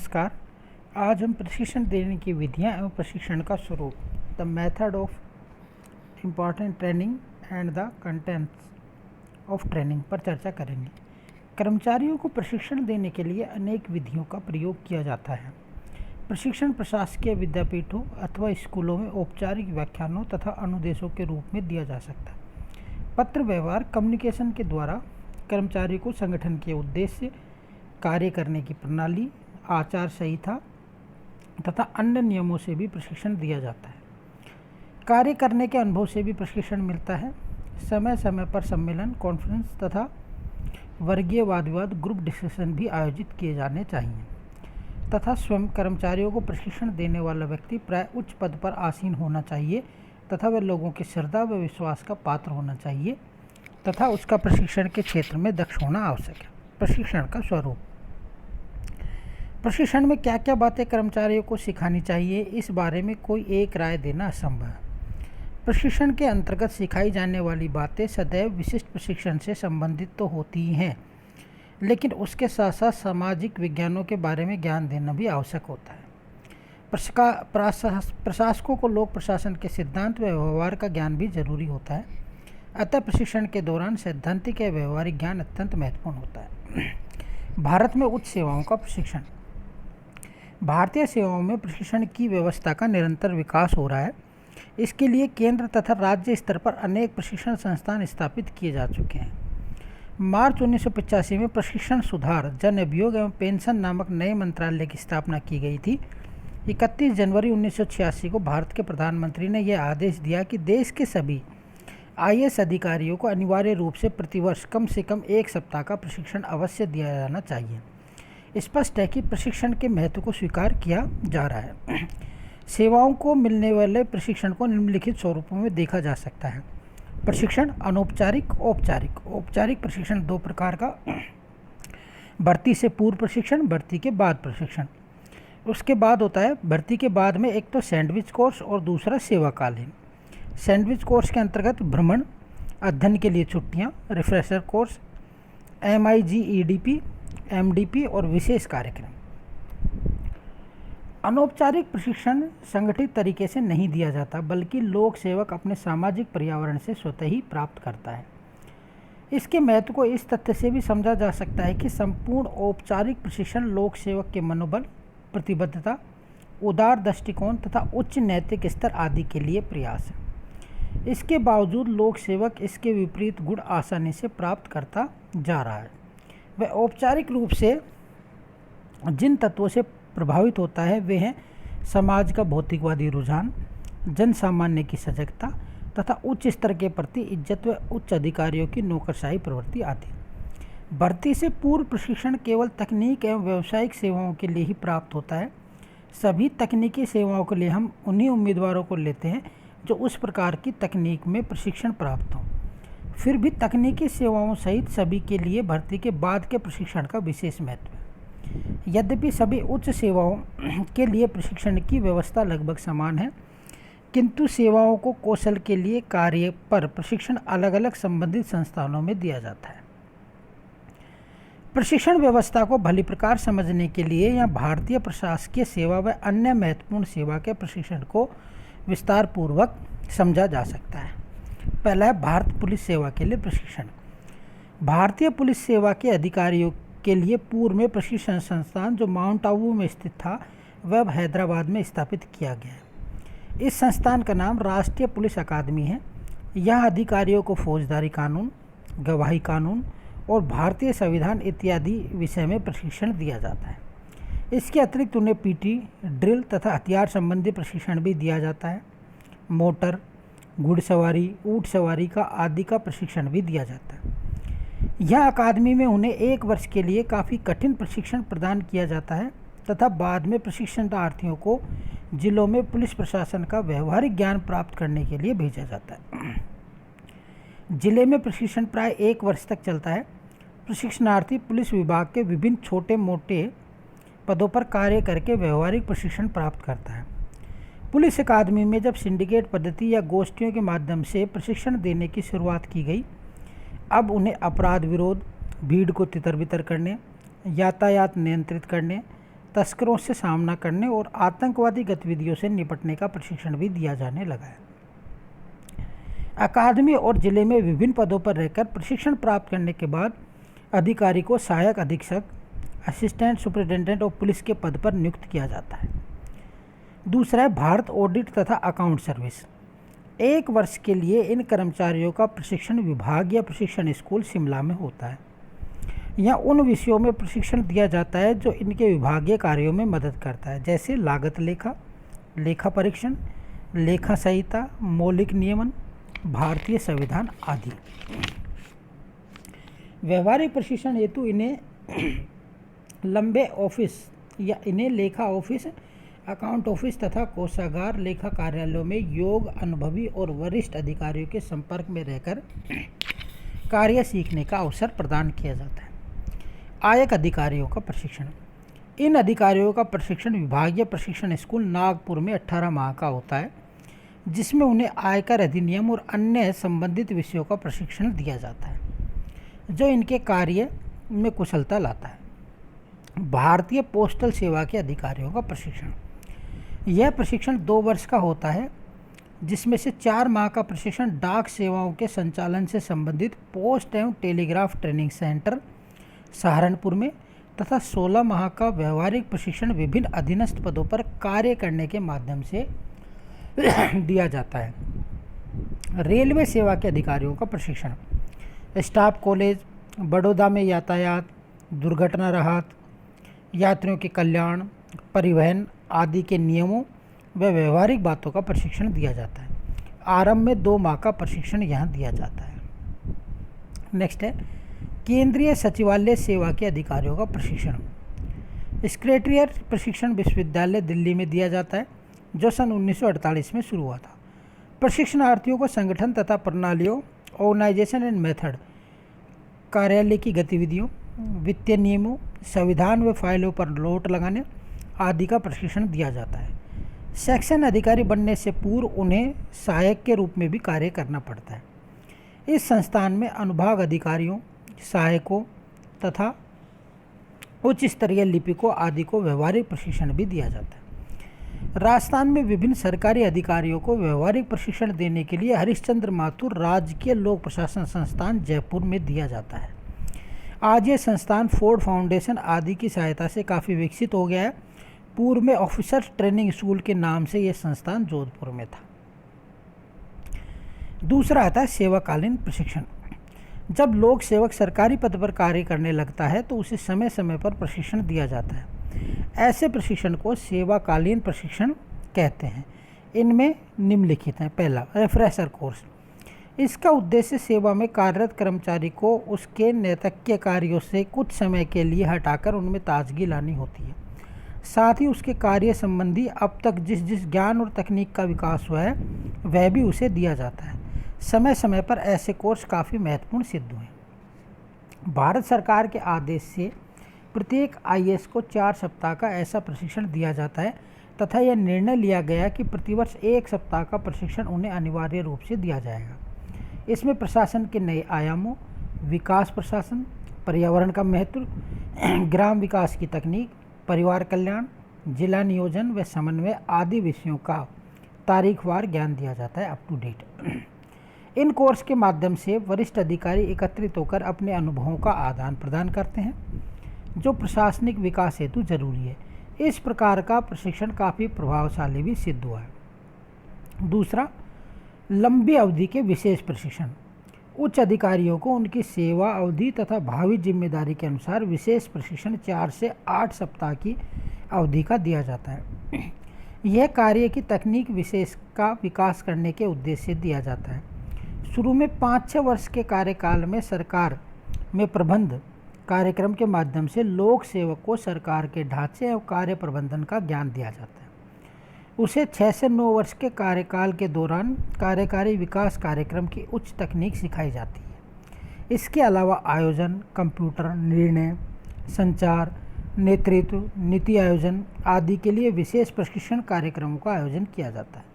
नमस्कार। आज हम प्रशिक्षण देने की विधियां एवं प्रशिक्षण का स्वरूप, the method of important training and the contents of training पर चर्चा करेंगे। कर्मचारियों को प्रशिक्षण देने के लिए अनेक विधियों का प्रयोग किया जाता है। प्रशिक्षण प्रशासकीय विद्यापीठों अथवा स्कूलों में औपचारिक व्याख्यानों तथा अनुदेशों के रूप में दिया जा सकता है। पत्र व्यवहार कम्युनिकेशन के द्वारा कर्मचारी को संगठन के उद्देश्य, कार्य करने की प्रणाली, आचार संहिता तथा अन्य नियमों से भी प्रशिक्षण दिया जाता है। कार्य करने के अनुभव से भी प्रशिक्षण मिलता है। समय समय पर सम्मेलन, कॉन्फ्रेंस तथा वर्गीय वाद विवाद, ग्रुप डिस्कशन भी आयोजित किए जाने चाहिए तथा स्वयं कर्मचारियों को प्रशिक्षण देने वाला व्यक्ति प्राय उच्च पद पर आसीन होना चाहिए तथा वह लोगों की श्रद्धा व विश्वास का पात्र होना चाहिए तथा उसका प्रशिक्षण के क्षेत्र में दक्ष होना आवश्यक है। प्रशिक्षण का स्वरूप। प्रशिक्षण में क्या क्या बातें कर्मचारियों को सिखानी चाहिए, इस बारे में कोई एक राय देना असंभव है। प्रशिक्षण के अंतर्गत सिखाई जाने वाली बातें सदैव विशिष्ट प्रशिक्षण से संबंधित तो होती ही हैं, लेकिन उसके साथ साथ सामाजिक विज्ञानों के बारे में ज्ञान देना भी आवश्यक होता है। प्रशासकों को लोक प्रशासन के सिद्धांत व व्यवहार का ज्ञान भी जरूरी होता है। अतः प्रशिक्षण के दौरान सैद्धांतिक या व्यवहारिक ज्ञान अत्यंत महत्वपूर्ण होता है। भारत में उच्च सेवाओं का प्रशिक्षण। भारतीय सेवाओं में प्रशिक्षण की व्यवस्था का निरंतर विकास हो रहा है। इसके लिए केंद्र तथा राज्य स्तर पर अनेक प्रशिक्षण संस्थान स्थापित किए जा चुके हैं। मार्च 1985 में प्रशिक्षण सुधार, जन अभियोग एवं पेंशन नामक नए मंत्रालय की स्थापना की गई थी। 31 जनवरी 1986 को भारत के प्रधानमंत्री ने यह आदेश दिया कि देश के सभी IAS अधिकारियों को अनिवार्य रूप से प्रतिवर्ष कम से कम 1 सप्ताह का प्रशिक्षण अवश्य दिया जाना चाहिए। स्पष्ट है कि प्रशिक्षण के महत्व को स्वीकार किया जा रहा है। सेवाओं को मिलने वाले प्रशिक्षण को निम्नलिखित स्वरूपों में देखा जा सकता है। प्रशिक्षण अनौपचारिक, औपचारिक। औपचारिक प्रशिक्षण 2 प्रकार का, भर्ती से पूर्व प्रशिक्षण, भर्ती के बाद प्रशिक्षण। उसके बाद होता है भर्ती के बाद में एक तो सैंडविच कोर्स और दूसरा सेवाकालीन। सैंडविच कोर्स के अंतर्गत भ्रमण, अध्ययन के लिए छुट्टियां, रिफ्रेशर कोर्स, MIGEDP, MDP और विशेष कार्यक्रम। अनौपचारिक प्रशिक्षण संगठित तरीके से नहीं दिया जाता, बल्कि लोक सेवक अपने सामाजिक पर्यावरण से स्वतः ही प्राप्त करता है। इसके महत्व को इस तथ्य से भी समझा जा सकता है कि संपूर्ण औपचारिक प्रशिक्षण लोक सेवक के मनोबल, प्रतिबद्धता, उदार दृष्टिकोण तथा उच्च नैतिक स्तर आदि के लिए प्रयास है। इसके बावजूद लोक सेवक इसके विपरीत गुण आसानी से प्राप्त करता जा रहा है। वह औपचारिक रूप से जिन तत्वों से प्रभावित होता है वे हैं समाज का भौतिकवादी रुझान, जन सामान्य की सजगता तथा उच्च स्तर के प्रति इज्जत व उच्च अधिकारियों की नौकरशाही प्रवृत्ति आदि। भर्ती से पूर्व प्रशिक्षण केवल तकनीक एवं व्यावसायिक सेवाओं के लिए ही प्राप्त होता है। सभी तकनीकी सेवाओं के लिए हम उन्हीं उम्मीदवारों को लेते हैं जो उस प्रकार की तकनीक में प्रशिक्षण प्राप्त हो। फिर भी तकनीकी सेवाओं सहित सभी के लिए भर्ती के बाद के प्रशिक्षण का विशेष महत्व है। यद्यपि सभी उच्च सेवाओं के लिए प्रशिक्षण की व्यवस्था लगभग समान है, किंतु सेवाओं को कौशल के लिए कार्य पर प्रशिक्षण अलग अलग संबंधित संस्थानों में दिया जाता है। प्रशिक्षण व्यवस्था को भली प्रकार समझने के लिए या भारतीय प्रशासकीय सेवा व अन्य महत्वपूर्ण सेवा के प्रशिक्षण को विस्तार पूर्वक समझा जा सकता है। पहला है भारत पुलिस सेवा के लिए प्रशिक्षण। भारतीय पुलिस सेवा के अधिकारियों के लिए पूर्व में प्रशिक्षण संस्थान जो माउंट आबू में स्थित था, वह हैदराबाद में स्थापित किया गया है। इस संस्थान का नाम राष्ट्रीय पुलिस अकादमी है। यहाँ अधिकारियों को फौजदारी कानून, गवाही कानून और भारतीय संविधान इत्यादि विषय में प्रशिक्षण दिया जाता है। इसके अतिरिक्त उन्हें PT, ड्रिल तथा हथियार संबंधी प्रशिक्षण भी दिया जाता है। मोटर, घुड़सवारी, ऊँट सवारी का आदि का प्रशिक्षण भी दिया जाता है। यह अकादमी में उन्हें 1 वर्ष के लिए काफ़ी कठिन प्रशिक्षण प्रदान किया जाता है तथा बाद में प्रशिक्षणार्थियों को जिलों में पुलिस प्रशासन का व्यवहारिक ज्ञान प्राप्त करने के लिए भेजा जाता है। जिले में प्रशिक्षण प्राय 1 वर्ष तक चलता है। प्रशिक्षणार्थी पुलिस विभाग के विभिन्न छोटे मोटे पदों पर कार्य करके व्यवहारिक प्रशिक्षण प्राप्त करता है। पुलिस अकादमी में जब सिंडिकेट पद्धति या गोष्ठियों के माध्यम से प्रशिक्षण देने की शुरुआत की गई, अब उन्हें अपराध विरोध, भीड़ को तितर बितर करने, यातायात नियंत्रित करने, तस्करों से सामना करने और आतंकवादी गतिविधियों से निपटने का प्रशिक्षण भी दिया जाने लगा है। अकादमी और जिले में विभिन्न पदों पर रहकर प्रशिक्षण प्राप्त करने के बाद अधिकारी को सहायक अधीक्षक, असिस्टेंट सुपरिटेंडेंट और पुलिस के पद पर नियुक्त किया जाता है। दूसरा है भारत ऑडिट तथा अकाउंट सर्विस। 1 वर्ष के लिए इन कर्मचारियों का प्रशिक्षण विभाग या प्रशिक्षण स्कूल शिमला में होता है। यहाँ उन विषयों में प्रशिक्षण दिया जाता है जो इनके विभागीय कार्यों में मदद करता है, जैसे लागत लेखा, लेखा परीक्षण, लेखा संहिता, मौलिक नियमन, भारतीय संविधान आदि। व्यवहारिक प्रशिक्षण हेतु इन्हें लंबे ऑफिस या इन्हें लेखा ऑफिस, अकाउंट ऑफिस तथा कोषागार लेखा कार्यालयों में योग्य, अनुभवी और वरिष्ठ अधिकारियों के संपर्क में रहकर कार्य सीखने का अवसर प्रदान किया जाता है। आयक अधिकारियों का प्रशिक्षण। इन अधिकारियों का प्रशिक्षण विभागीय प्रशिक्षण स्कूल नागपुर में 18 माह का होता है, जिसमें उन्हें आयकर अधिनियम और अन्य संबंधित विषयों का प्रशिक्षण दिया जाता है जो इनके कार्य में कुशलता लाता है। भारतीय पोस्टल सेवा के अधिकारियों का प्रशिक्षण। यह प्रशिक्षण 2 वर्ष का होता है, जिसमें से 4 माह का प्रशिक्षण डाक सेवाओं के संचालन से संबंधित पोस्ट एवं टेलीग्राफ ट्रेनिंग सेंटर सहारनपुर में तथा 16 माह का व्यवहारिक प्रशिक्षण विभिन्न अधीनस्थ पदों पर कार्य करने के माध्यम से दिया जाता है। रेलवे सेवा के अधिकारियों का प्रशिक्षण। स्टाफ कॉलेज, बड़ौदा में यातायात, दुर्घटना राहत, यात्रियों के कल्याण, परिवहन आदि के नियमों व व्यवहारिक बातों का प्रशिक्षण दिया जाता है। आरंभ में 2 माह का प्रशिक्षण यहाँ दिया जाता है। नेक्स्ट है केंद्रीय सचिवालय सेवा के अधिकारियों का प्रशिक्षण। सेक्रेटरिएट प्रशिक्षण विश्वविद्यालय दिल्ली में दिया जाता है, जो सन 1948 में शुरू हुआ था। प्रशिक्षणार्थियों को संगठन तथा प्रणालियों, ऑर्गेनाइजेशन एंड मेथड, कार्यालय की गतिविधियों, वित्तीय नियमों, संविधान व फाइलों पर नोट लगाने आदि का प्रशिक्षण दिया जाता है। सेक्शन अधिकारी बनने से पूर्व उन्हें सहायक के रूप में भी कार्य करना पड़ता है। इस संस्थान में अनुभाग अधिकारियों, सहायकों तथा उच्च स्तरीय लिपिकों आदि को व्यवहारिक प्रशिक्षण भी दिया जाता है। राजस्थान में विभिन्न सरकारी अधिकारियों को व्यवहारिक प्रशिक्षण देने के लिए हरिश्चंद्र माथुर राजकीय लोक प्रशासन संस्थान जयपुर में दिया जाता है। आज ये संस्थान फोर्ड फाउंडेशन आदि की सहायता से काफ़ी विकसित हो गया है। पूर्व में ऑफिसर्स ट्रेनिंग स्कूल के नाम से यह संस्थान जोधपुर में था। दूसरा आता है सेवाकालीन प्रशिक्षण। जब लोक सेवक सरकारी पद पर कार्य करने लगता है तो उसे समय समय पर प्रशिक्षण दिया जाता है। ऐसे प्रशिक्षण को सेवाकालीन प्रशिक्षण कहते हैं। इनमें निम्नलिखित हैं। पहला, रिफ्रेशर कोर्स। इसका उद्देश्य सेवा में कार्यरत कर्मचारी को उसके नैतिक कार्यों से कुछ समय के लिए हटाकर उनमें ताजगी लानी होती है। साथ ही उसके कार्य संबंधी अब तक जिस ज्ञान और तकनीक का विकास हुआ है वह भी उसे दिया जाता है। समय समय पर ऐसे कोर्स काफ़ी महत्वपूर्ण सिद्ध हुए। भारत सरकार के आदेश से प्रत्येक आईएएस को 4 सप्ताह का ऐसा प्रशिक्षण दिया जाता है तथा यह निर्णय लिया गया कि प्रतिवर्ष 1 सप्ताह का प्रशिक्षण उन्हें अनिवार्य रूप से दिया जाएगा। इसमें प्रशासन के नए आयामों, विकास प्रशासन, पर्यावरण का महत्व, ग्राम विकास की तकनीक, परिवार कल्याण, जिला नियोजन व समन्वय आदि विषयों का तारीखवार ज्ञान दिया जाता है, अप टू डेट। इन कोर्स के माध्यम से वरिष्ठ अधिकारी एकत्रित होकर अपने अनुभवों का आदान प्रदान करते हैं, जो प्रशासनिक विकास हेतु जरूरी है। इस प्रकार का प्रशिक्षण काफ़ी प्रभावशाली भी सिद्ध हुआ है। दूसरा, लंबी अवधि के विशेष प्रशिक्षण। उच्च अधिकारियों को उनकी सेवा अवधि तथा भावी जिम्मेदारी के अनुसार विशेष प्रशिक्षण 4 से 8 सप्ताह की अवधि का दिया जाता है। यह कार्य की तकनीक विशेष का विकास करने के उद्देश्य से दिया जाता है। शुरू में 5-6 वर्ष के कार्यकाल में सरकार में प्रबंध कार्यक्रम के माध्यम से लोक सेवक को सरकार के ढांचे और कार्य प्रबंधन का ज्ञान दिया जाता है। उसे 6 से 9 वर्ष के कार्यकाल के दौरान कार्यकारी विकास कार्यक्रम की उच्च तकनीक सिखाई जाती है। इसके अलावा आयोजन, कंप्यूटर, निर्णय, संचार, नेतृत्व, नीति आयोजन आदि के लिए विशेष प्रशिक्षण कार्यक्रमों का आयोजन किया जाता है।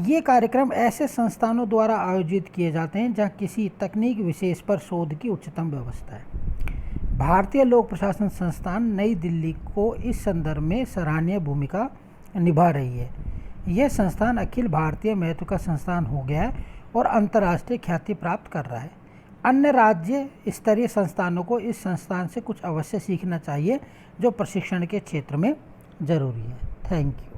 ये कार्यक्रम ऐसे संस्थानों द्वारा आयोजित किए जाते हैं जहाँ किसी तकनीक विशेष पर शोध की उच्चतम व्यवस्था है। भारतीय लोक प्रशासन संस्थान नई दिल्ली को इस संदर्भ में सराहनीय भूमिका निभा रही है। यह संस्थान अखिल भारतीय महत्व का संस्थान हो गया है और अंतर्राष्ट्रीय ख्याति प्राप्त कर रहा है। अन्य राज्य स्तरीय संस्थानों को इस संस्थान से कुछ अवश्य सीखना चाहिए जो प्रशिक्षण के क्षेत्र में ज़रूरी है। Thank you.